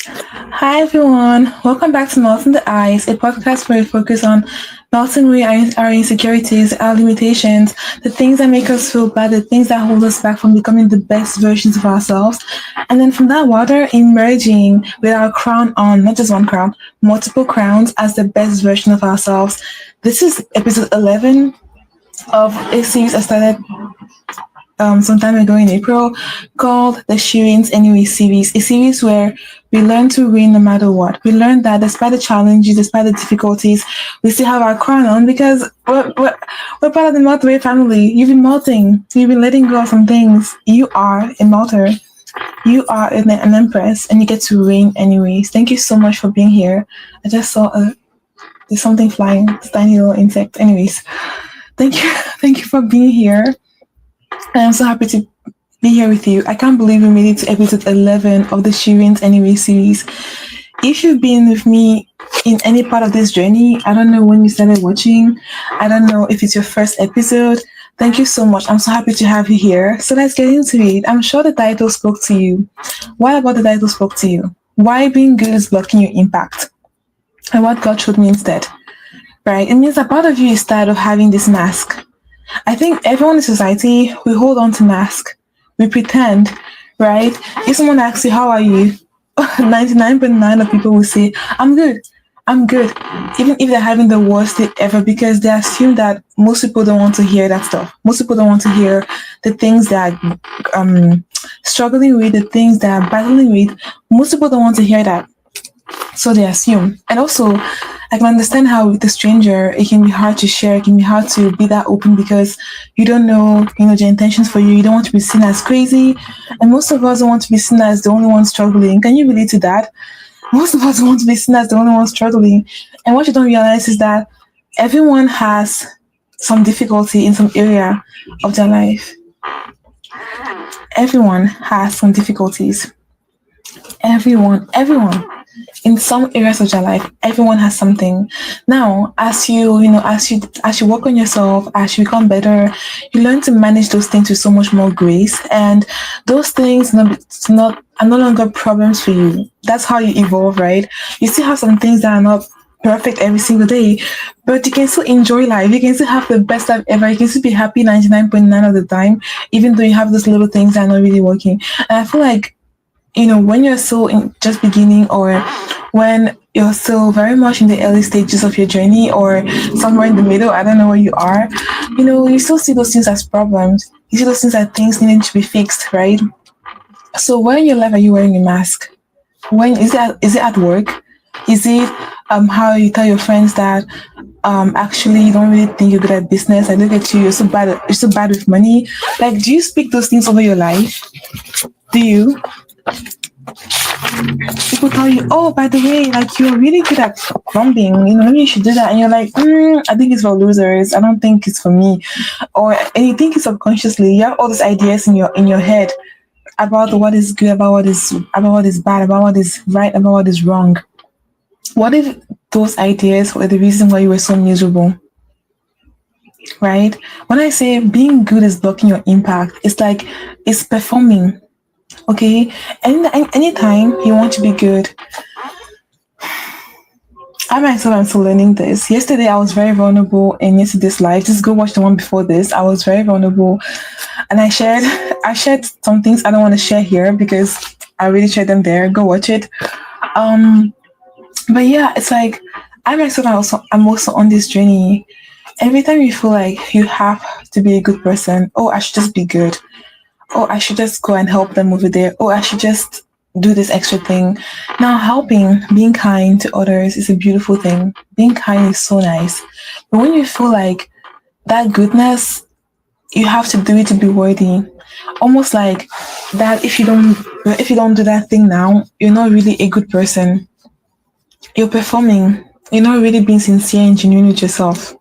Hi everyone, welcome back to Melting the Ice, a podcast where we focus on melting away our insecurities, our limitations, the things that make us feel bad, the things that hold us back from becoming the best versions of ourselves, and then from that water, emerging with our crown on, not just one crown, multiple crowns as the best version of ourselves. This is episode 11 of a series I started some time ago in April called the She Wins Anyway series, a series where we learn to win no matter what. We learn that despite the challenges, despite the difficulties, we still have our crown on because we're part of the Meltway family. You've been melting, you've been letting go of some things. You are a melter. You are an empress and you get to reign anyways. Thank you so much for being here. I just saw there's something flying, this tiny little insect. Anyways, thank you, thank you for being here. I'm so happy to be here with you. I can't believe we made it to episode 11 of the She Wins Anyway series. If you've been with me in any part of this journey, I don't know when you started watching. I don't know if it's your first episode. Thank you so much. I'm so happy to have you here. So let's get into it. I'm sure the title spoke to you. What about the title spoke to you? Why being good is blocking your impact? And what God showed me instead. Right? It means that part of you is tired of having this mask. I think everyone in society, we hold on to mask. We pretend, right? If someone asks you, how are you? 99.9 of people will say, I'm good. I'm good. Even if they're having the worst day ever, because they assume that most people don't want to hear that stuff. Most people don't want to hear the things that struggling with, the things that are battling with. Most people don't want to hear that. So they assume. And also, I can understand how with a stranger, it can be hard to share. It can be hard to be that open because you don't know, their intentions for you. You don't want to be seen as crazy. And most of us don't want to be seen as the only one struggling. Can you relate to that? Most of us want to be seen as the only one struggling. And what you don't realize is that everyone has some difficulty in some area of their life. Everyone has some difficulties. Everyone in some areas of your life, everyone has something. Now, as you work on yourself, as you become better, you learn to manage those things with so much more grace, and those things are no longer problems for you. That's how you evolve, right? You still have some things that are not perfect every single day, but you can still enjoy life. You can still have the best life ever. You can still be happy 99.9 of the time, even though you have those little things that are not really working. And I feel like when you're still in just beginning, or when you're still very much in the early stages of your journey, or somewhere in the middle, I don't know where you are, you still see those things as problems. You see those things as things needing to be fixed, right? So where in your life are you wearing a mask? When is it at work? Is it how you tell your friends that actually you don't really think you're good at business? I look at you, you're so bad with money. Like, do you speak those things over your life? Do you? People tell you, oh, by the way, like, you're really good at plumbing, maybe you should do that, and you're like, I think it's for losers, I don't think it's for me. And you think it subconsciously. You have all these ideas in your head about what is good, about what is bad, about what is right, about what is wrong. What if those ideas were the reason why you were so miserable? Right? When I say being good is blocking your impact, it's like it's performing. Okay, anytime you want to be good, I myself am still learning this. Yesterday I was very vulnerable in yesterday's life. Just go watch the one before this. I was very vulnerable, and I shared some things I don't want to share here because I already shared them there. Go watch it. But yeah, it's like I myself I'm also on this journey. Every time you feel like you have to be a good person, oh, I should just be good. Oh, I should just go and help them over there. Oh, I should just do this extra thing. Now, being kind to others is a beautiful thing. Being kind is so nice. But when you feel like that goodness, you have to do it to be worthy. Almost like that if you don't do that thing now, you're not really a good person. You're performing. You're not really being sincere and genuine with yourself.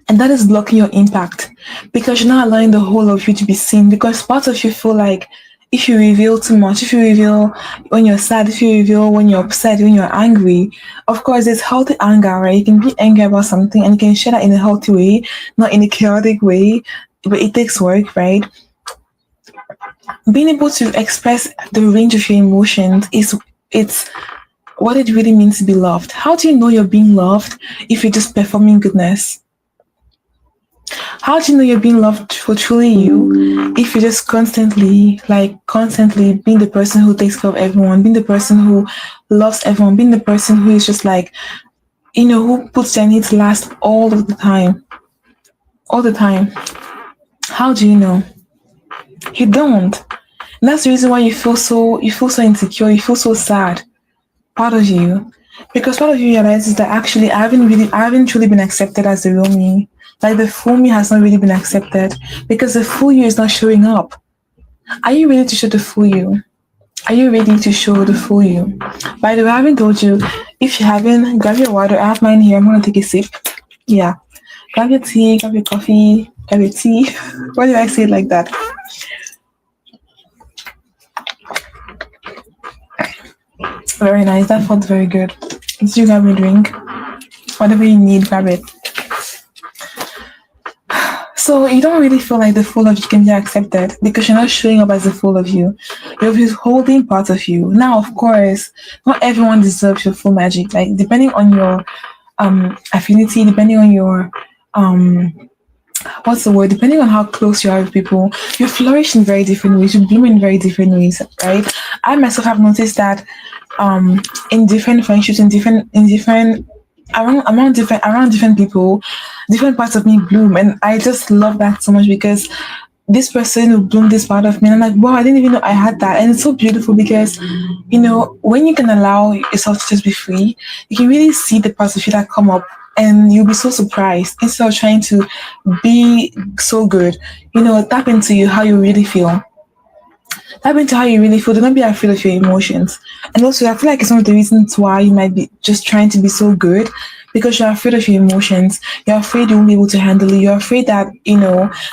And that is blocking your impact because you're not allowing the whole of you to be seen, because parts of you feel like if you reveal too much, if you reveal when you're sad, if you reveal when you're upset, when you're angry, of course, there's healthy anger, right? You can be angry about something and you can share that in a healthy way, not in a chaotic way, but it takes work, right? Being able to express the range of your emotions It's what it really means to be loved. How do you know you're being loved if you're just performing goodness? How do you know you're being loved for truly you if you're just constantly being the person who takes care of everyone, being the person who loves everyone, being the person who is just like, who puts their needs last all of the time, all the time? How do you know? You don't. And that's the reason why you feel so insecure, you feel so sad. Part of you, because part of you realizes that actually I haven't truly been accepted as the real me. Like the full me has not really been accepted because the full you is not showing up. Are you ready to show the full you? Are you ready to show the full you? By the way, I haven't told you. If you haven't, grab your water. I have mine here. I'm gonna take a sip. Yeah. Grab your tea, grab your coffee, grab your tea. Why did I say it like that? Very nice. That felt very good. Let's you grab your drink. Whatever you need, grab it. So you don't really feel like the full of you can be accepted because you're not showing up as the full of you. You're withholding parts of you. Now, of course, not everyone deserves your full magic. Like depending on your affinity, depending on your what's the word? Depending on how close you are with people, you flourish in very different ways. You bloom in very different ways, right? I myself have noticed that in different friendships, in different around different people, different parts of me bloom, and I just love that so much because this person who bloomed this part of me, and I'm like, wow, I didn't even know I had that, and it's so beautiful because when you can allow yourself to just be free, you can really see the parts of you that come up. And you'll be so surprised instead of trying to be so good. Tap into how you really feel. Tap into how you really feel. Do not be afraid of your emotions. And also, I feel like it's one of the reasons why you might be just trying to be so good because you're afraid of your emotions. You're afraid you won't be able to handle it. You're afraid that,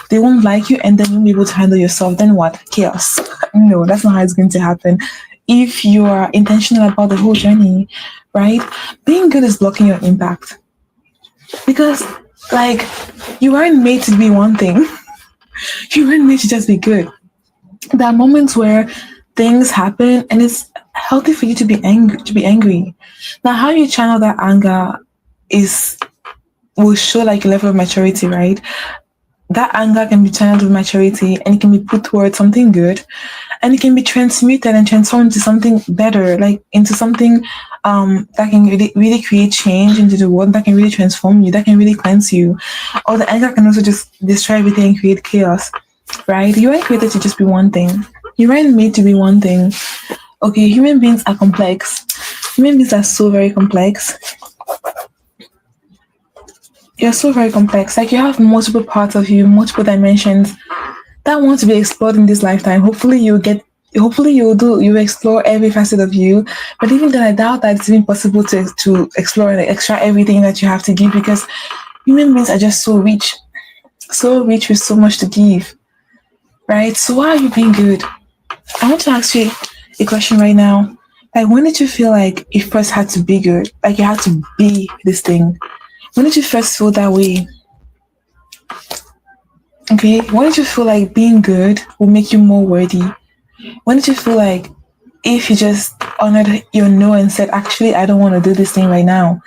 they won't like you and then you won't be able to handle yourself. Then what? Chaos. No, that's not how it's going to happen. If you are intentional about the whole journey, right? Being good is blocking your impact. Because, you weren't made to be one thing. You weren't made to just be good. There are moments where things happen and it's healthy for you to be angry. Now, how you channel that anger will show your level of maturity, right? That anger can be channeled with maturity and it can be put towards something good, and it can be transmuted and transformed into something better, into something that can really, really create change into the world, that can really transform you, that can really cleanse you. Or the anger can also just destroy everything and create chaos, right? You weren't created to just be one thing. You weren't made to be one thing. Okay, human beings are complex. Human beings are so very complex. You're so very complex. You have multiple parts of you, multiple dimensions that want to be explored in this lifetime. Hopefully you'll explore every facet of you. But even then, I doubt that it's even possible to explore and extract everything that you have to give because human beings are just so rich with so much to give, right? So why are you being good? I want to ask you a question right now. When did you feel like you first had to be good? You had to be this thing? When did you first feel that way? Okay, when did you feel like being good will make you more worthy? When did you feel like if you just honored your no and said, actually, I don't want to do this thing right now?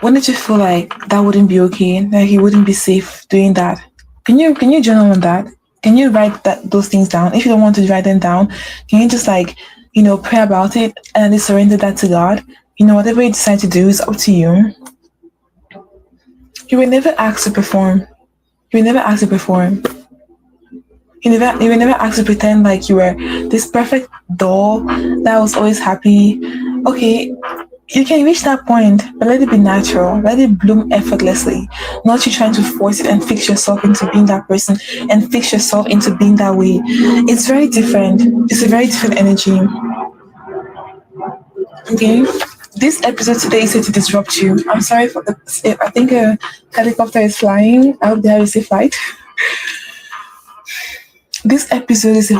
When did you feel like that wouldn't be okay? Like you wouldn't be safe doing that? Can you journal on that? Can you write those things down? If you don't want to write them down, can you just pray about it and then surrender that to God? Whatever you decide to do is up to you. You were never asked to perform. You were never asked to perform. You were never asked to pretend like you were this perfect doll that was always happy. Okay, you can reach that point, but let it be natural. Let it bloom effortlessly. Not you trying to force it and fix yourself into being that person and fix yourself into being that way. It's very different. It's a very different energy. Okay? This episode today is here to disrupt you. I'm sorry for I think a helicopter is flying. I hope they have a safe flight. This episode is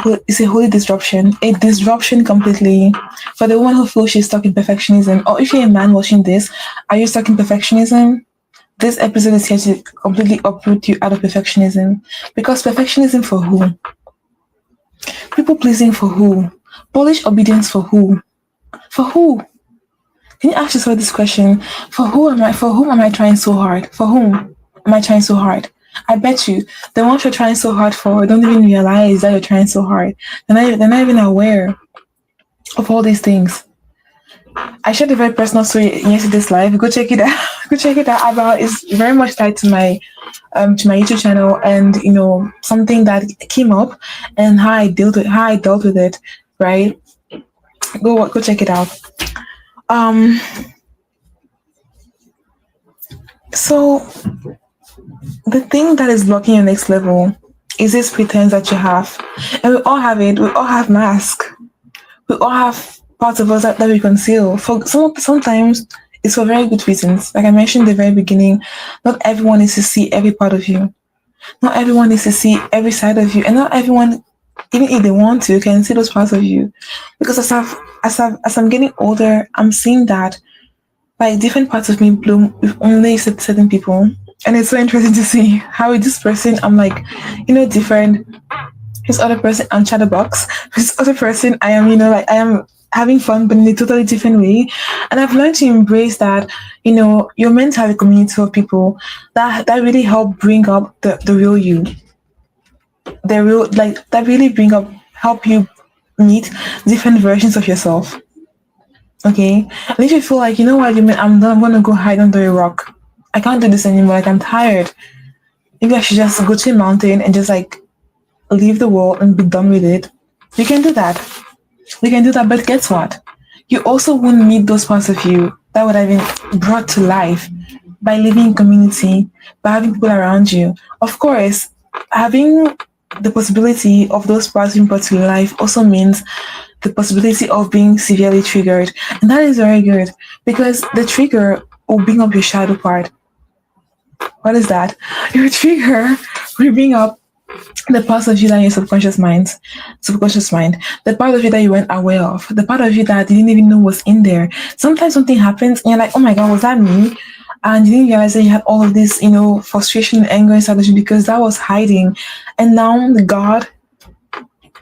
a holy disruption. A disruption completely. For the woman who feels she's stuck in perfectionism, or if you're a man watching this, are you stuck in perfectionism? This episode is here to completely uproot you out of perfectionism. Because perfectionism for who? People pleasing for who? Foolish obedience for who? For who? Can you ask yourself this question? For who am I? For whom am I trying so hard? For whom am I trying so hard? I bet you the ones you're trying so hard for don't even realize that you're trying so hard. They're not even aware of all these things. I shared a very personal story in yesterday's live. Go check it out. Go check it out. About it's very much tied to my YouTube channel, and something that came up and how I dealt with it. Right? Go check it out. Um. So the thing that is blocking your next level is this pretense that you have, and we all have it. We all have masks. We all have parts of us that we conceal. For sometimes it's for very good reasons. Like I mentioned in the very beginning, not everyone needs to see every part of you. Not everyone needs to see every side of you, and not everyone, even if they want to, can see those parts of you. Because as I'm getting older, I'm seeing that like different parts of me bloom with only certain people, and it's so interesting to see how with this person I'm like, different. This other person, I'm chatterbox. This other person, I am, like I am having fun, but in a totally different way. And I've learned to embrace that, you're meant to have a community of people that really help bring up the real you. The real, like, that really help you meet different versions of yourself. Okay? And if you feel like, you know what, I'm done, I'm going to go hide under a rock. I can't do this anymore. Like, I'm tired. Maybe I should just go to a mountain and just, like, leave the world and be done with it. You can do that. You can do that, but guess what? You also won't meet those parts of you that would have been brought to life by living in community, by having people around you. Of course, having the possibility of those parts being brought to life also means the possibility of being severely triggered. And that is very good because the trigger will bring up your shadow part. What is that? Your trigger will bring up the parts of you that in your subconscious mind, the part of you that you weren't aware of, the part of you that you didn't even know was in there. Sometimes something happens and you're like, oh my God, was that me? And you didn't realize that you had all of this, frustration and anger inside of you because that was hiding. And now God,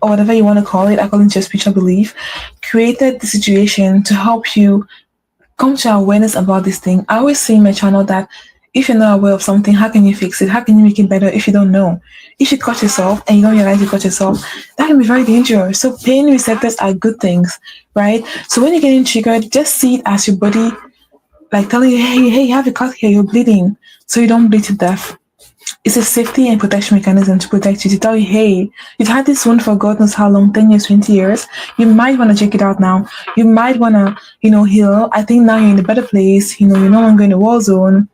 or whatever you want to call it, according to your spiritual belief, created the situation to help you come to awareness about this thing. I always say in my channel that if you're not aware of something, how can you fix it? How can you make it better if you don't know? If you cut yourself and you don't realize you cut yourself, that can be very dangerous. So pain receptors are good things, right? So when you're getting triggered, just see it as your body like telling you, hey, you have a cut here, you're bleeding. So you don't bleed to death. It's a safety and protection mechanism to protect you, to tell you, hey, you've had this wound for God knows how long, 10 years, 20 years. You might want to check it out now. You might want to, heal. I think now you're in a better place. You're no longer in a war zone.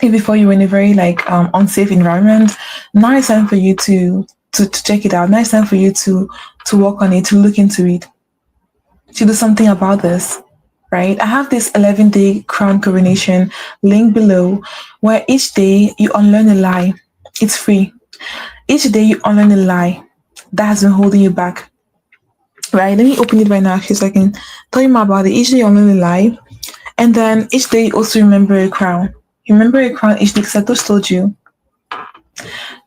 Before you were in a very unsafe environment. Now it's time for you to check it out. Now it's time for you to work on it, to look into it, to do something about this, right? I have this 11-day crown coronation link below where each day you unlearn a lie. It's free. Each day you unlearn a lie that has been holding you back, right? Let me open it right now actually so I can tell you more about it. Each day you unlearn a lie, and then each day you also remember a crown. Remember a crown each day, because I just told you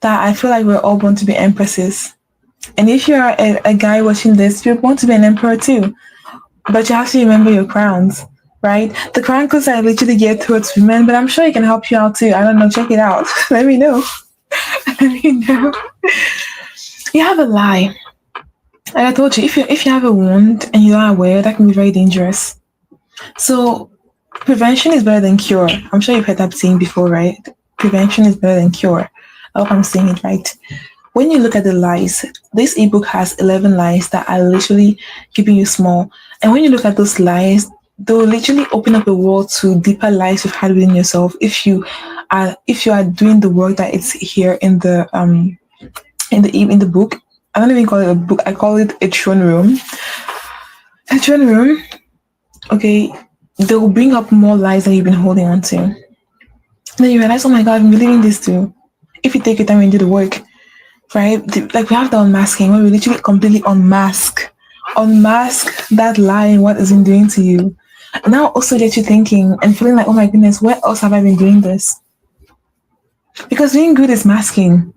that I feel like we're all born to be empresses. And if you're a guy watching this, you're born to be an emperor too. But you have to remember your crowns, right? The crown codes I literally get towards women, but I'm sure it can help you out too. I don't know, check it out. Let me know. Let me know. You have a lie. Like I told you, if you have a wound and you're not aware, that can be very dangerous. So prevention is better than cure. I'm sure you've heard that saying before, right? Prevention is better than cure. I hope I'm saying it right. When you look at the lies, this ebook has 11 lies that are literally keeping you small. And when you look at those lies, they'll literally open up a world to deeper lies you've had within yourself if you are doing the work that it's here in the book. I don't even call it a book, I call it a throne room. A throne room, okay. They will bring up more lies that you've been holding on to. Then you realize, oh my God, I've been believing this too. If you take your time and do the work, right? Like we have the unmasking, where we literally completely unmask that lie and what it's been doing to you. And now also get you thinking and feeling like, oh my goodness, where else have I been doing this? Because being good is masking.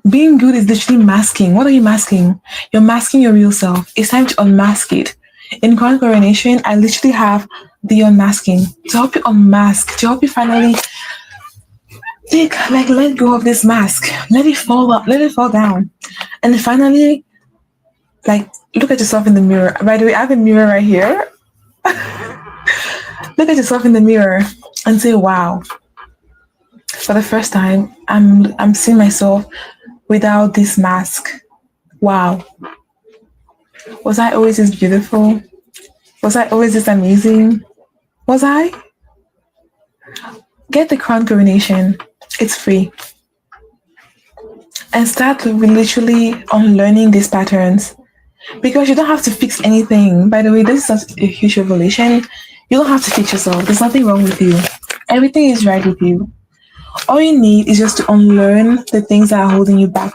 Being good is literally masking. What are you masking? You're masking your real self. It's time to unmask it. In Coronation, I literally have the unmasking to help you unmask, to help you finally let go of this mask. Let it fall down. And then finally, look at yourself in the mirror. By the way, I have a mirror right here. Look at yourself in the mirror and say, wow, for the first time, I'm seeing myself without this mask. Wow. Was I always this beautiful? Was I always this amazing? Was I? Get the crown coronation. It's free. And start literally unlearning these patterns. Because you don't have to fix anything. By the way, this is such a huge revelation. You don't have to fix yourself. There's nothing wrong with you. Everything is right with you. All you need is just to unlearn the things that are holding you back.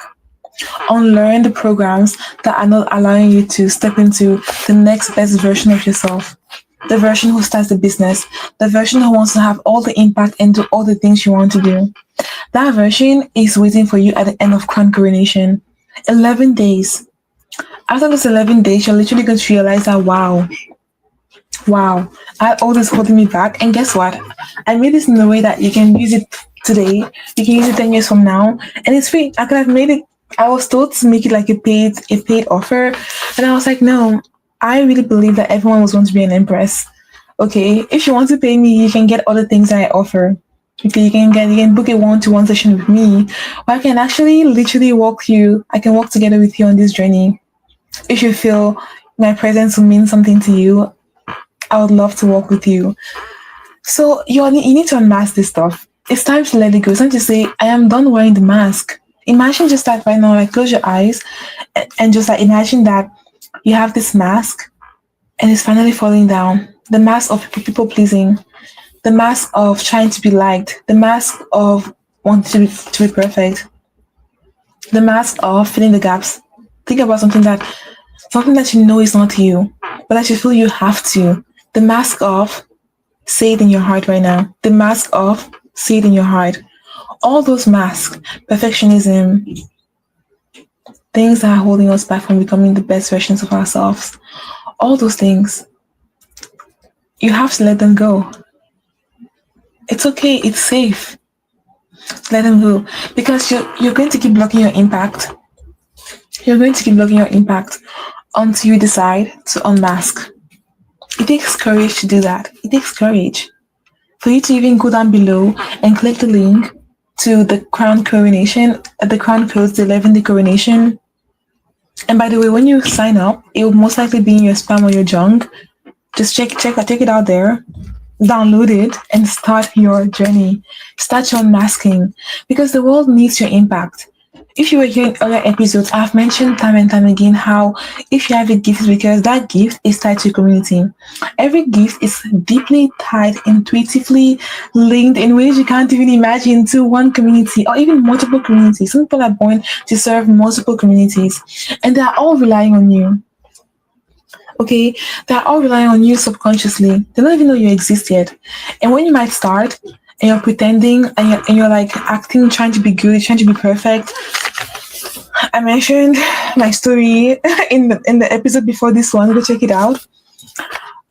Unlearn the programs that are not allowing you to step into the next best version of yourself. The version who starts the business. The version who wants to have all the impact and do all the things you want to do. That version is waiting for you at the end of Crown Coronation. 11 days. After those 11 days, you're literally going to realize that, wow, I had all this holding me back. And guess what? I made this in a way that you can use it today. You can use it 10 years from now. And it's free. I could have made it. I was told to make it like a paid offer. And I was like, no, I really believe that everyone was going to be an empress. Okay, if you want to pay me, you can get all the things that I offer. Okay, you can book a 1-to-1 session with me. Or I can actually literally I can walk together with you on this journey. If you feel my presence will mean something to you, I would love to walk with you. So you need to unmask this stuff. It's time to let it go. It's time to say, I am done wearing the mask. Imagine just that right now, close your eyes and just imagine that you have this mask and it's finally falling down. The mask of people pleasing, the mask of trying to be liked, the mask of wanting to be perfect, the mask of filling the gaps. Think about something that you know is not you, but that you feel you have to. The mask of say it in your heart right now. The mask of say it in your heart. All those masks, perfectionism, things that are holding us back from becoming the best versions of ourselves, all those things, you have to let them go. It's okay. It's safe. Let them go. Because you're going to keep blocking your impact. You're going to keep blocking your impact until you decide to unmask. It takes courage to do that. It takes courage. For you to even go down below and click the link to the Crown Coronation, the Crown Codes, the 11-day coronation. And by the way, when you sign up, it will most likely be in your spam or your junk. Just check it out there, download it, and start your journey. Start your unmasking, because the world needs your impact. If you were here in other episodes, I've mentioned time and time again how if you have a gift, because that gift is tied to your community. Every gift is deeply tied, intuitively linked in ways you can't even imagine to one community or even multiple communities. Some people are born to serve multiple communities and they are all relying on you. Okay, they're all relying on you subconsciously. They don't even know you exist yet. And when you might start and you're pretending and you're like acting, trying to be good, trying to be perfect. I mentioned my story in the episode before this one. Go check it out.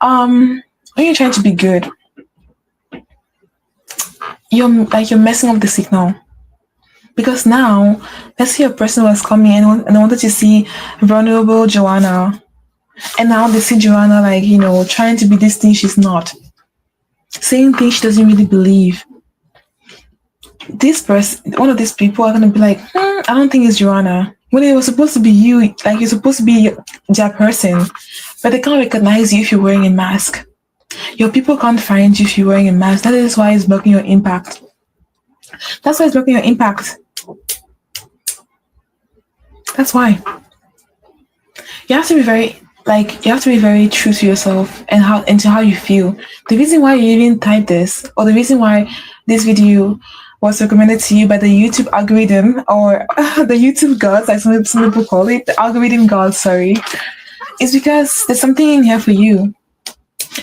When you're trying to be good, you're messing up the signal. Because now, let's say a person was coming and I wanted to see vulnerable Joanna. And now they see Joanna trying to be this thing she's not. Saying things she doesn't really believe. This person, one of these people are going to be like, I don't think it's Joanna. When it was supposed to be you, you're supposed to be that person. But they can't recognize you if you're wearing a mask. Your people can't find you if you're wearing a mask. That is why it's blocking your impact. That's why it's blocking your impact. That's why. You have to be very true to yourself and to how you feel. The reason why you even type this, or the reason why this video was recommended to you by the YouTube algorithm, or the YouTube gods, like some people call it, the algorithm gods, sorry, is because there's something in here for you.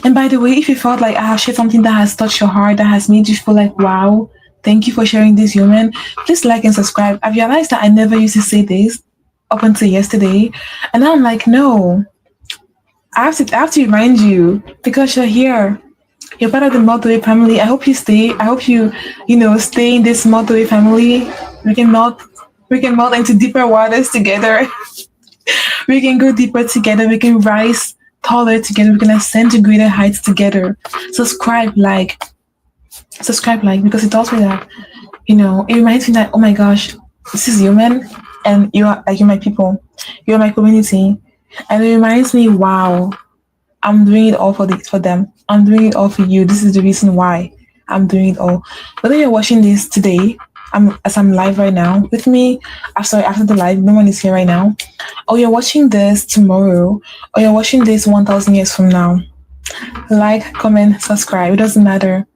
And by the way, if you felt like I have shared something that has touched your heart, that has made you feel like, wow, Thank you for sharing this, human. Please like and subscribe. I realized that I never used to say this up until yesterday. And now I'm like, no, I have to remind you because you're here. You're part of the Multiway family. I hope you stay. I hope stay in this Multiway family. We can melt, we can melt into deeper waters together. We can go deeper together. We can rise taller together. We can ascend to greater heights together. Subscribe, like, because it tells me that, it reminds me that, oh my gosh, this is human, and you're my people. You're my community. And it reminds me, wow, I'm doing it all for them. I'm doing it all for you. This is the reason why I'm doing it all. Whether you're watching this today, as I'm live right now with me, after the live, no one is here right now, or you're watching this tomorrow, or you're watching this 1,000 years from now, like, comment, subscribe. It doesn't matter.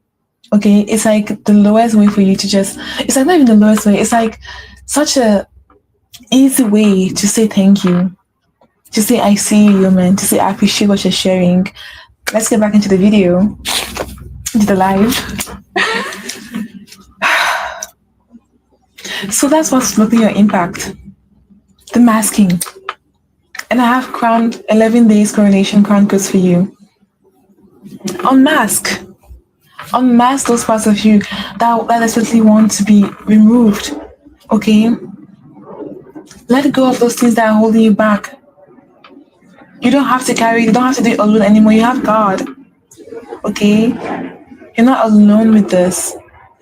Okay, it's like the lowest way for you to it's like not even the lowest way. It's like such a easy way to say thank you. To say I see you, man. To say I appreciate what you're sharing. Let's get back into the video. Into the live. So that's what's blocking your impact. The masking. And I have 11 days coronation crown codes for you. Unmask. Unmask those parts of you that desperately want to be removed. Okay? Let go of those things that are holding you back. You don't have to do it alone anymore. You have God. Okay? You're not alone with this.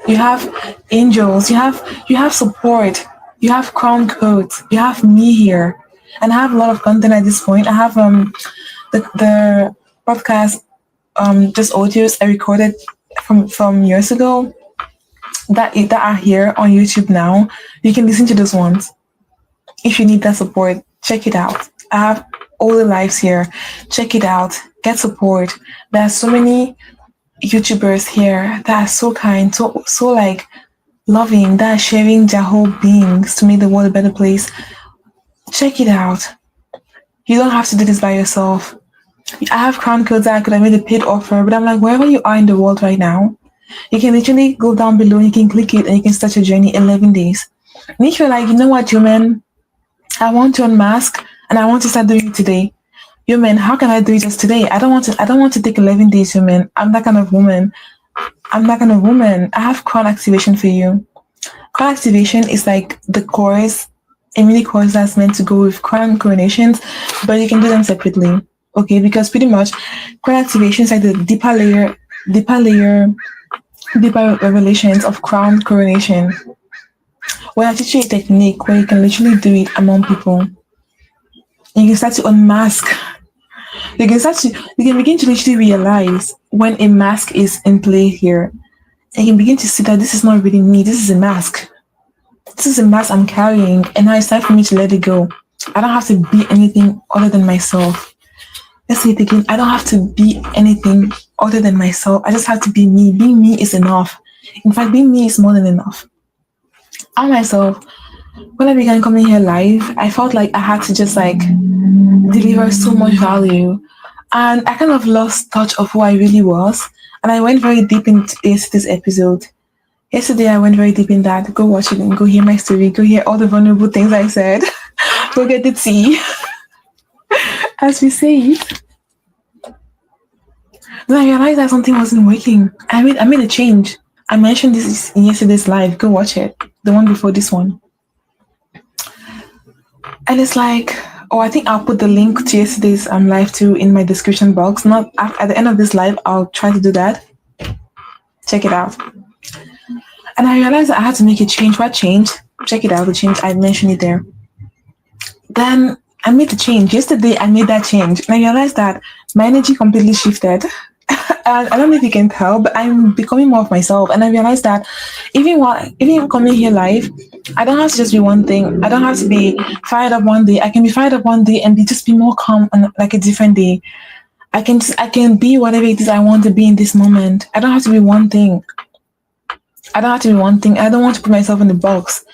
You have angels. You have support. You have crown codes. You have me here. And I have a lot of content at this point. I have the podcast just audios I recorded from years ago that are here on YouTube now. You can listen to those ones. If you need that support, check it out. I have all the lives here. Check it out. Get support. There are so many YouTubers here that are so kind, so like loving, that are sharing their whole beings to make the world a better place. Check it out. You don't have to do this by yourself. I have crown codes that I could have made a paid offer, but I'm like, wherever you are in the world right now, you can literally go down below, you can click it, and you can start your journey 11 days. And if you're like, you know what, human, I want to unmask, and I want to start doing it today. Human, how can I do it just today? I don't want to take 11 days, human. I'm that kind of woman. I have crown activation for you. Crown activation is like the course, a mini course that's meant to go with crown coronations, but you can do them separately. Okay, because pretty much crown activation is like the deeper revelations of crown coronation. Where I teach you a technique where you can literally do it among people. And you can start to unmask. You can begin to literally realize when a mask is in play here. And you can begin to see that this is not really me, this is a mask. This is a mask I'm carrying, and now it's time for me to let it go. I don't have to be anything other than myself. Let's say it again. I don't have to be anything other than myself. I just have to be me. Being me is enough. In fact, being me is more than enough. I myself, when I began coming here live, I felt like I had to just like deliver so much value. And I kind of lost touch of who I really was. And I went very deep into this episode. Yesterday, I went very deep in that. Go watch it and go hear my story. Go hear all the vulnerable things I said. Go get the tea. As we say it. Then I realized that something wasn't working. I made a change. I mentioned this in yesterday's live. Go watch it. The one before this one. And it's like, I think I'll put the link to yesterday's live too in my description box. Not at the end of this live, I'll try to do that. Check it out. And I realized that I had to make a change. What change? Check it out, the change. I mentioned it there. Then I made the change. Yesterday, I made that change. And I realized that my energy completely shifted. And I don't know if you can tell, but I'm becoming more of myself. And I realized that even coming here live, I don't have to just be one thing. I don't have to be fired up one day. I can be fired up one day and just be more calm on like a different day. I can be whatever it is I want to be in this moment. I don't have to be one thing. I don't want to put myself in the box.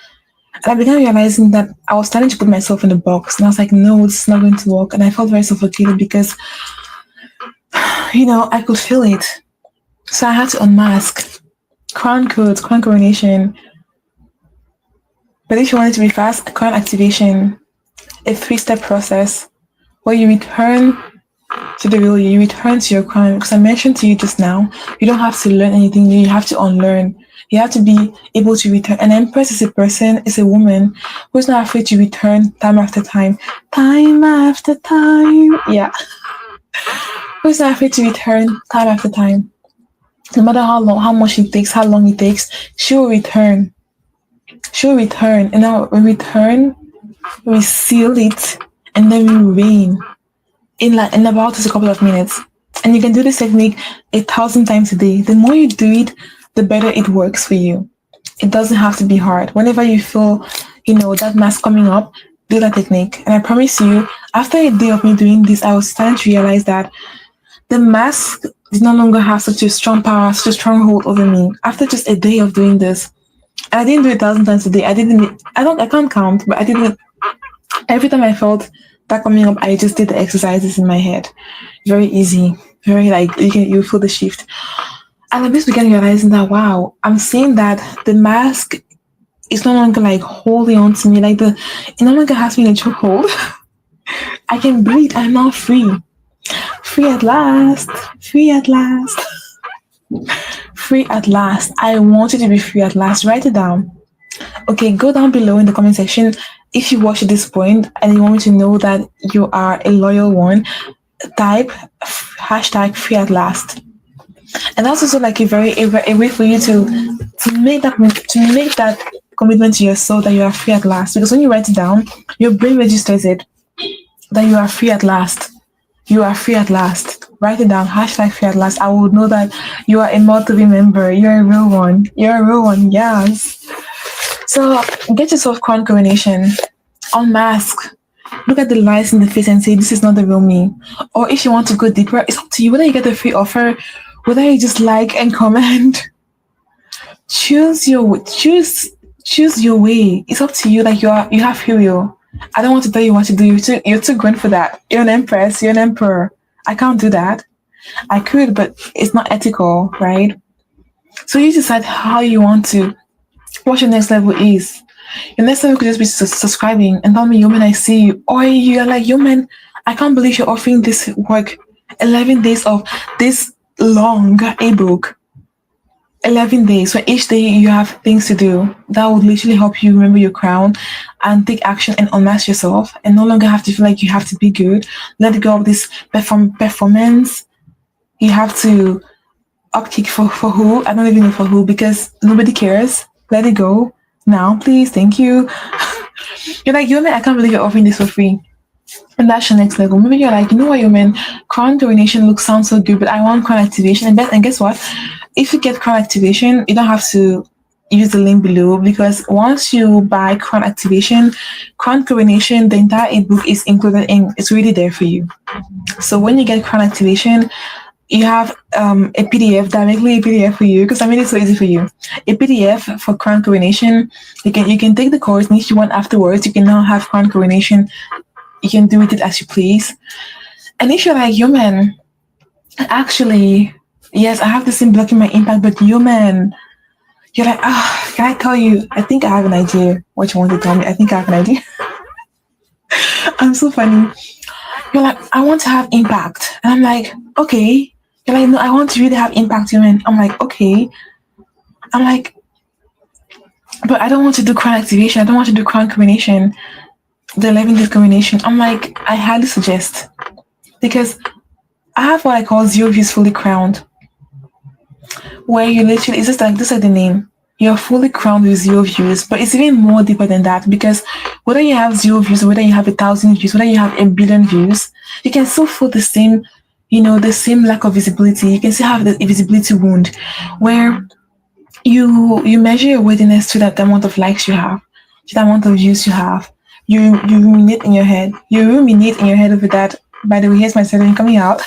And I began realizing that I was starting to put myself in the box. And I was like, no, it's not going to work. And I felt very suffocated because, I could feel it. So I had to unmask. Crown codes, crown coronation. But if you want it to be fast, crown activation, a 3-step process where you return to the real you, return to your crown. Because I mentioned to you just now, you don't have to learn anything new, you have to unlearn. You have to be able to return. An empress is a person, is a woman who's not afraid to return time after time. Time after time. Yeah. Who's not afraid to return time after time. No matter how long, how much it takes, how long it takes, she'll return. She'll return. And now we return, we seal it, and then we reign in about just a couple of minutes. And you can do this technique 1,000 times a day. The more you do it, the better it works for you. It doesn't have to be hard. Whenever you feel, that mask coming up, do that technique. And I promise you, after a day of me doing this, I was starting to realize that the mask did no longer have such a strong power, such a strong hold over me. After just a day of doing this, and I didn't do it 1,000 times a day. I can't count, but I didn't. Every time I felt that coming up, I just did the exercises in my head. Very easy, very you feel the shift. And I just began realizing that, wow, I'm seeing that the mask is no longer holding on to me, it no longer has me in a chokehold. I can breathe. I'm now free. Free at last. Free at last. Free at last. I want you to be free at last. Write it down. Okay, go down below in the comment section if you watch at this point and you want me to know that you are a loyal one. Type hashtag free at last. And that's also a way for you to make that commitment to your soul that you are free at last. Because when you write it down, your brain registers it that you are free at last. You are free at last. Write it down, hashtag free at last. I will know that you are a multiple member. You're a real one. You're a real one, yes. So get yourself crown coronation. Unmask. Look at the lies in the face and say, this is not the real me. Or if you want to go deeper, it's up to you. Whether you get a free offer, whether you just like and comment, choose your way. It's up to you. You have free will. I don't want to tell you what to do. You're too grown for that. You're an empress. You're an emperor. I can't do that. I could, but it's not ethical, right? So you decide how you want to. What your next level is. Your next level could just be subscribing and tell me, Yoman, I see you. Or you're like, Yoman, I can't believe you're offering this work. 11 days of this long ebook. 11 days. So each day you have things to do. That would literally help you remember your crown and take action and unmask yourself and no longer have to feel like you have to be good. Let go of this performance. You have to upkick for who? I don't even know for who because nobody cares. Let it go now, please. Thank you. You're like, Yoman, I can't believe you're offering this for free. And that's your next level. Maybe you're like, you know what, Yoman, crown coronation sounds so good, but I want crown activation. And guess what? If you get crown activation, you don't have to use the link below because once you buy crown activation, crown coronation, the entire ebook is included in. It's really there for you. So when you get crown activation, you have a PDF, directly a PDF for you, because I made it so easy for you. A PDF for crown coronation. You can take the course, and if you want afterwards, you can now have crown coronation. You can do with it as you please. And if you're like, Yoman, actually, yes, I have this thing blocking my impact, but Yoman, you're like, can I tell you? I think I have an idea what you want to tell me. I think I have an idea. I'm so funny. You're like, I want to have impact. And I'm like, okay. You're like, no, I want to really have impact, Yoman. I'm like, okay. I'm like, but I don't want to do crown activation. I don't want to do crown coronation, the 11-day coronation. I'm like, I highly suggest. Because I have what I call 0 views fully crowned. Where you literally, it's just like the name. You're fully crowned with 0 views. But it's even more deeper than that. Because whether you have 0 views, whether you have 1,000 views, whether you have 1 billion views, you can still feel the same, the same lack of visibility. You can still have the visibility wound where you measure your worthiness to that amount of likes you have, to the amount of views you have. You ruminate in your head. You ruminate in your head over that. By the way, here's my settling coming out.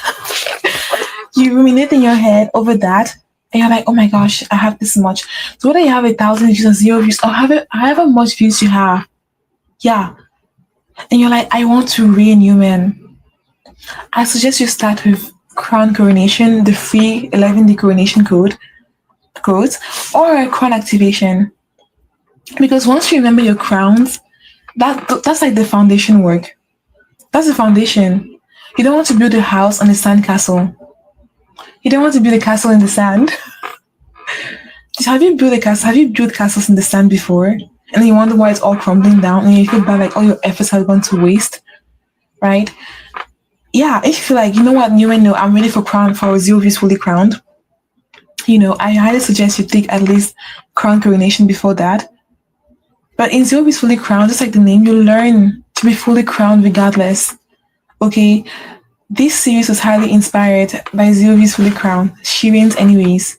You ruminate in your head over that. And you're like, oh my gosh, I have this much. So whether you have 1,000 views or 0 views or however much views you have, yeah. And you're like, I want to reign Yoman. I suggest you start with crown coronation, the free 11-day coronation code. quote, or a crown activation. Because once you remember your crowns, that's like the foundation work. That's the foundation. You don't want to build a house on a sand castle. You don't want to build a castle in the sand. Have you built a castle? Have you built castles in the sand before? And then you wonder why it's all crumbling down, and you feel bad like all your efforts have gone to waste, right? Yeah, if you feel like, you know what, you may know, I'm ready for 0 views fully crowned. I highly suggest you take at least crown coronation before that. But in 0 views fully crowned, just like the name, you learn to be fully crowned regardless. Okay, this series was highly inspired by 0 views fully crowned. She reigns anyways.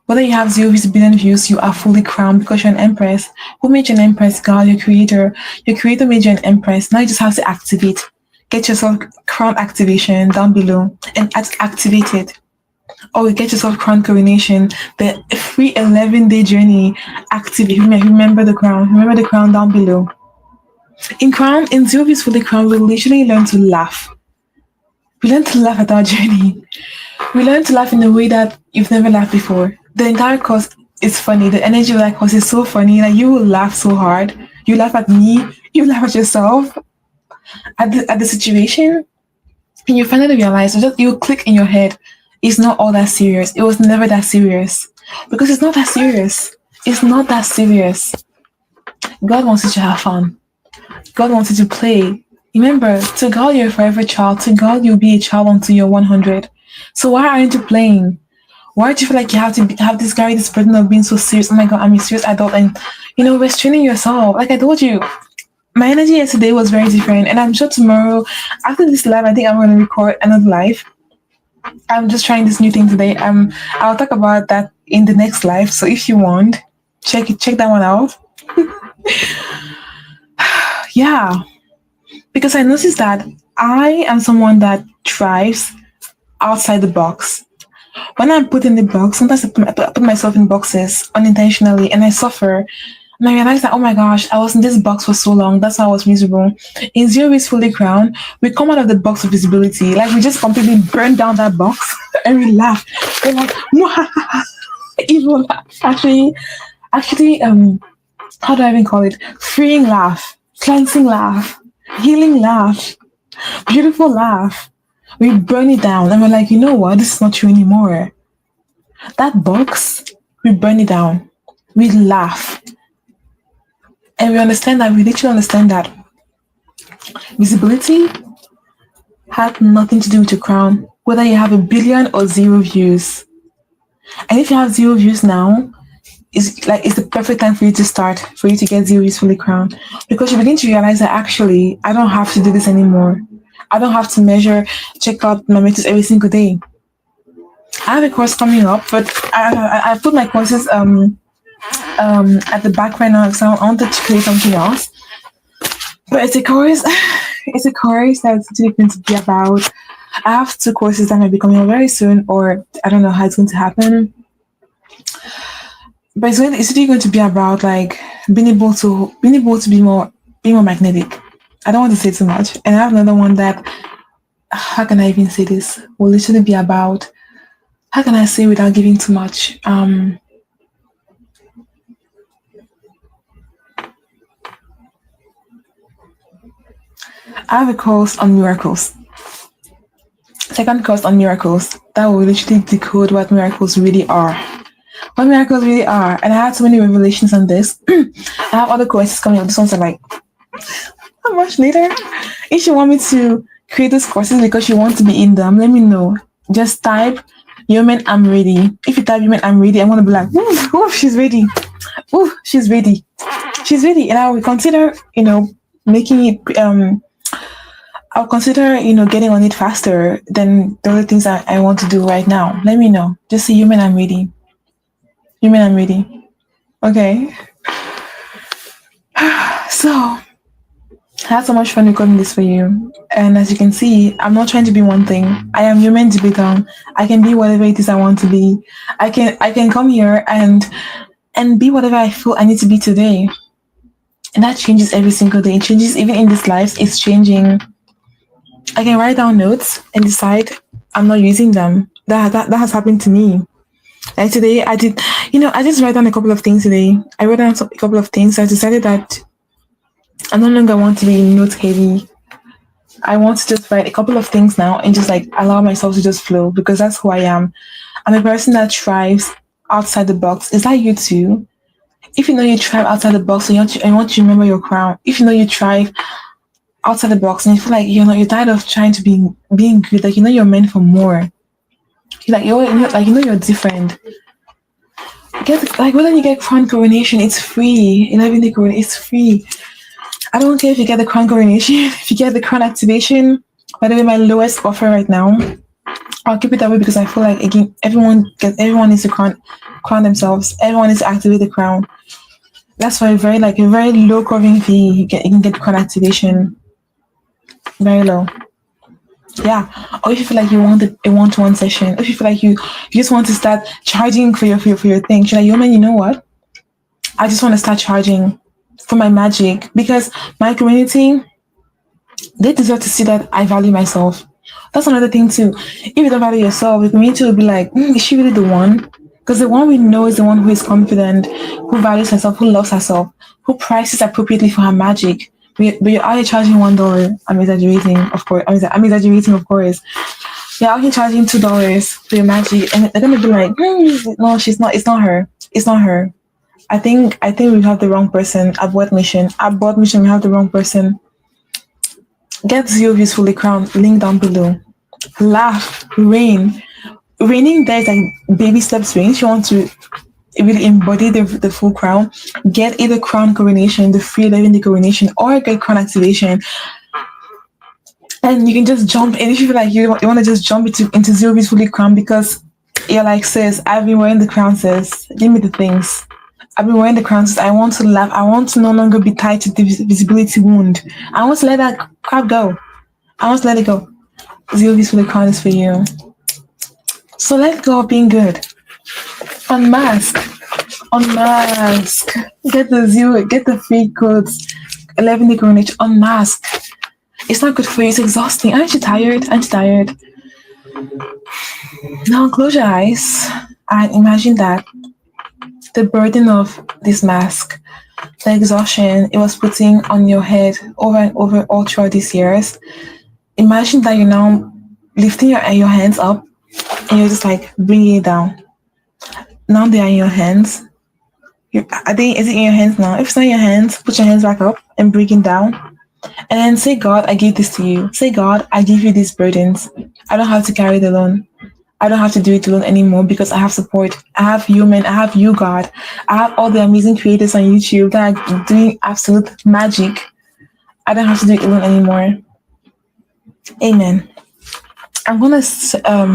Whether you have 0 views, billion views, you are fully crowned because you're an empress. Who made you an empress? God, your creator. Your creator made you an empress. Now you just have to activate. Get yourself crown activation down below and activate it. Or get yourself crown coronation, the free 11-day journey. Activate. Remember the crown. Remember the crown down below. In 0 views fully crowned, we literally learn to laugh. We learn to laugh at our journey. We learn to laugh in a way that you've never laughed before. The entire course is funny. The energy of that course is so funny. Like, you will laugh so hard. You laugh at me. You laugh at yourself. At the situation. And you finally realize, you click in your head, it's not all that serious. It was never that serious. Because it's not that serious. It's not that serious. God wants you to have fun. God wants you to play. Remember, to God you're a forever child. To God you'll be a child until you're 100. So why aren't you playing? Why do you feel like you have to carry this burden of being so serious? Oh my God, I'm a serious adult, and restraining yourself. Like I told you, my energy yesterday was very different, and I'm sure tomorrow, after this live, I think I'm going to record another live. I'm just trying this new thing today. I'll talk about that in the next live. So if you want, check that one out. Yeah, because I noticed that I am someone that thrives outside the box. When I'm put in the box, sometimes I put myself in boxes unintentionally, and I suffer. And I realized that, oh my gosh, I was in this box for so long. That's why I was miserable. In 0 views fully crowned, we come out of the box of visibility. Like, we just completely burn down that box and we laugh. We're like, evil laugh. Actually, how do I even call it? Freeing laugh, cleansing laugh, healing laugh, beautiful laugh. We burn it down and we're like, you know what? This is not true anymore. That box, we burn it down. We laugh. And we literally understand that visibility had nothing to do with your crown, whether you have 1 billion or 0 views. And if you have 0 views now, it's the perfect time for you to start, for you to get 0 views fully crowned. Because you begin to realize that actually, I don't have to do this anymore. I don't have to check out my metrics every single day. I have a course coming up, but I put my courses at the back right now, so I wanted to create something else. But it's a course that's going to be about. I have 2 courses that might be coming out very soon, or I don't know how it's going to happen. But it's really going to be about like being able to be more magnetic. I don't want to say too much. And I have another one that, how can I even say this? Will literally be about, how can I say without giving too much? I have a course on miracles. Second course on miracles. That will literally decode what miracles really are. What miracles really are. And I had so many revelations on this. I have other courses coming up. This one's are like, how much later? If you want me to create these courses because you want to be in them, let me know. Just type, Human, I'm ready. If you type Human, I'm ready, I'm going to be like, ooh, she's ready. Ooh, she's ready. She's ready. And I will consider, making it, I'll consider, getting on it faster than the other things I want to do right now. Let me know. Just say, Human, I'm ready. Human, I'm ready. Okay. So, I had so much fun recording this for you. And as you can see, I'm not trying to be one thing. I am human to become. I can be whatever it is I want to be. I can come here and be whatever I feel I need to be today. And that changes every single day. It changes even in this life. It's changing. I can write down notes and decide I'm not using them. That has happened to me. Like today, I did, I just write down a couple of things today. I wrote down a couple of things. I decided that I no longer want to be note heavy. I want to just write a couple of things now and just like allow myself to just flow because that's who I am. I'm a person that thrives outside the box. Is that you too? If you know you thrive outside the box and you want to remember your crown, if you know you thrive outside the box and you feel like you're tired of trying to be being good, like you're meant for more. You're different. Whether you get crown coronation, it's free. 11-day coronation, it's free. I don't care if you get the crown coronation, if you get the crown activation. By the way, my lowest offer right now, I'll keep it that way because I feel like again everyone needs to crown themselves. Everyone needs to activate the crown. That's why a very low covering fee you can get crown activation. Very low. Yeah. Or if you feel like you want a one-to-one session, if you feel like you just want to start charging for your thing, you're like, yo man, you know what? I just want to start charging for my magic because my community, they deserve to see that I value myself. That's another thing too. If you don't value yourself, the community will be like, is she really the one? Because the one we know is the one who is confident, who values herself, who loves herself, who prices appropriately for her magic. But you're out here charging $1. I'm exaggerating, of course. You're out here charging $2 for your magic, and they're gonna be like, no, she's not. It's not her. It's not her. I think we have the wrong person. Abort mission. We have the wrong person. Get Zero Usefully Crowned. Link down below. Laugh. Rain. Raining there is like baby steps rain. If you want to really embody the full crown, get either crown coronation, the free 11-day coronation, or get crown activation. And you can just jump in if you feel like you want to just jump into Zero Usefully Crown because you're like, sis, I've been wearing the crown, sis. Give me the things. I've been wearing the crown, sis. I want to laugh. I want to no longer be tied to the visibility wound. I want to let that crap go. I want to let it go. Zero Usefully Crown is for you. So let go of being good. Unmask. Get the free codes. 11-day coronation. Unmask. It's not good for you. It's exhausting. Aren't you tired? Now close your eyes and imagine that the burden of this mask, the exhaustion it was putting on your head over and over all throughout these years. Imagine that you're now lifting your hands up and you're just like bringing it down. Now they are in your hands. Is it in your hands now? If it's not in your hands, put your hands back up and bring it down. And then say, God, I give this to you. Say, God, I give you these burdens. I don't have to carry it alone. I don't have to do it alone anymore because I have support. I have human. I have you, God. I have all the amazing creators on YouTube that are doing absolute magic. I don't have to do it alone anymore. Amen. I'm going to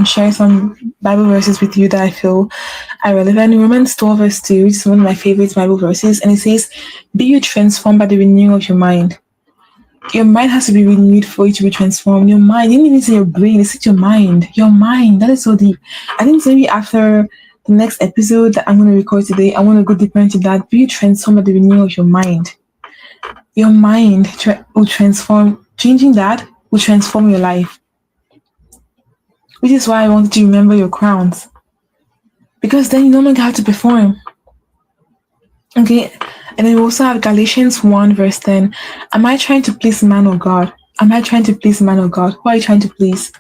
share some Bible verses with you that I feel are relevant. Romans 12 verse 2 is one of my favorite Bible verses. And it says, be you transformed by the renewing of your mind. Your mind has to be renewed for you to be transformed. Your mind, you didn't even say your brain, it's your mind. Your mind, that is so deep. I think maybe after the next episode that I'm going to record today, I want to go deeper into that. Be you transformed by the renewing of your mind. Your mind will transform. Changing that will transform your life. Which is why I want you to remember your crowns. Because then you no longer have to perform. Okay? And then we also have Galatians 1 verse 10. Am I trying to please man or God? Am I trying to please man or God? Who are you trying to please?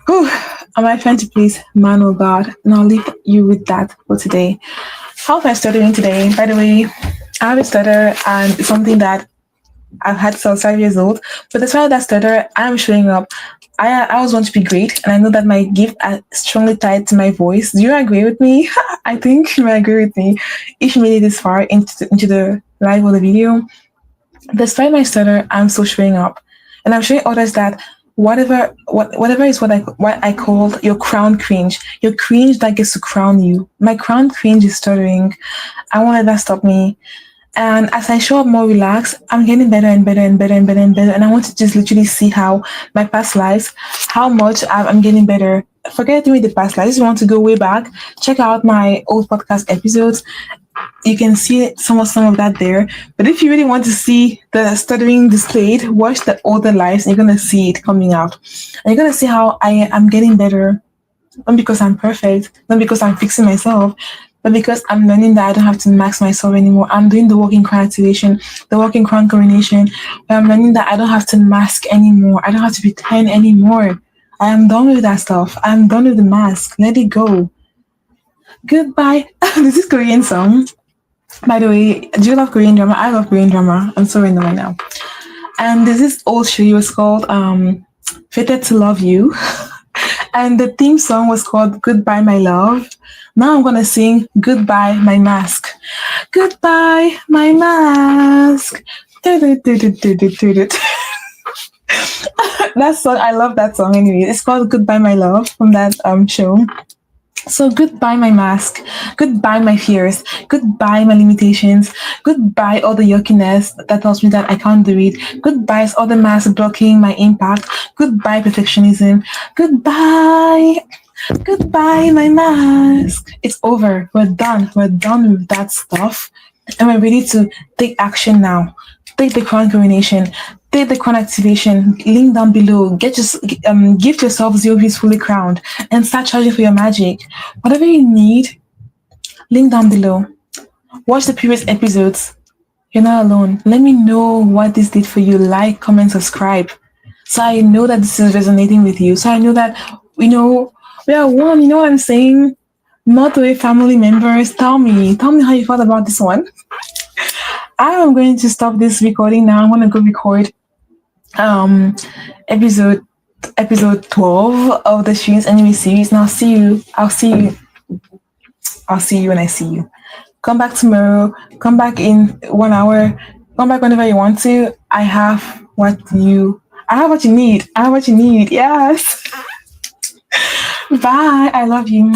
Whew. Am I trying to please man or God? And I'll leave you with that for today. How am I stuttering today? By the way, I have a stutter and it's something that I've had since 5 years old. But despite that stutter, I'm showing up. I always want to be great, and I know that my gift are strongly tied to my voice. Do you agree with me? I think you might agree with me. If you made it this far into the live or the video, despite my stutter, I'm still showing up, and I'm showing others that whatever is what I call your crown cringe, your cringe that gets to crown you. My crown cringe is stuttering. I won't let that stop me. And as I show up more relaxed, I'm getting better and better and better and better and better. And I want to just literally see how my past lives, how much I'm getting better. Forget with the past lives. If you want to go way back, check out my old podcast episodes. You can see some of that there. But if you really want to see the stuttering displayed, watch the older lives and you're going to see it coming out. And you're going to see how I'm getting better. Not because I'm perfect, not because I'm fixing myself, But because I'm learning that I don't have to mask myself anymore, I'm doing the walking crown activation, the walking crown coronation, where I'm learning that I don't have to mask anymore. I don't have to pretend anymore. I am done with that stuff. I'm done with the mask. Let it go. Goodbye. This is Korean song. By the way, do you love Korean drama? I love Korean drama. I'm so random right now. And there's this old show. It was called Fated to Love You. And the theme song was called Goodbye My Love. Now I'm gonna sing Goodbye My Mask. Goodbye My Mask. That song, I love that song anyway. It's called Goodbye My Love from that show. So goodbye my mask, goodbye my fears, goodbye my limitations, goodbye all the yuckiness that tells me that I can't do it, goodbye all the masks blocking my impact, goodbye perfectionism, goodbye, goodbye my mask. It's over. We're done with that stuff, and we're ready to take action now. Take the crown coronation, take the crown activation, link down below, gift yourself 0 views fully crowned, and start charging for your magic. Whatever you need, link down below. Watch the previous episodes. You're not alone. Let me know what this did for you. Like, comment, subscribe. So I know that this is resonating with you. So I know that, we are one. You know what I'm saying? Not away family members. Tell me how you felt about this one. I am going to stop this recording now. I'm going to go record um episode 12 of the Streams Anime series. Now I'll see you when I see you. Come back tomorrow, come back in 1 hour, come back whenever you want to. I have what you need. I have what you need. Yes. Bye. I love you.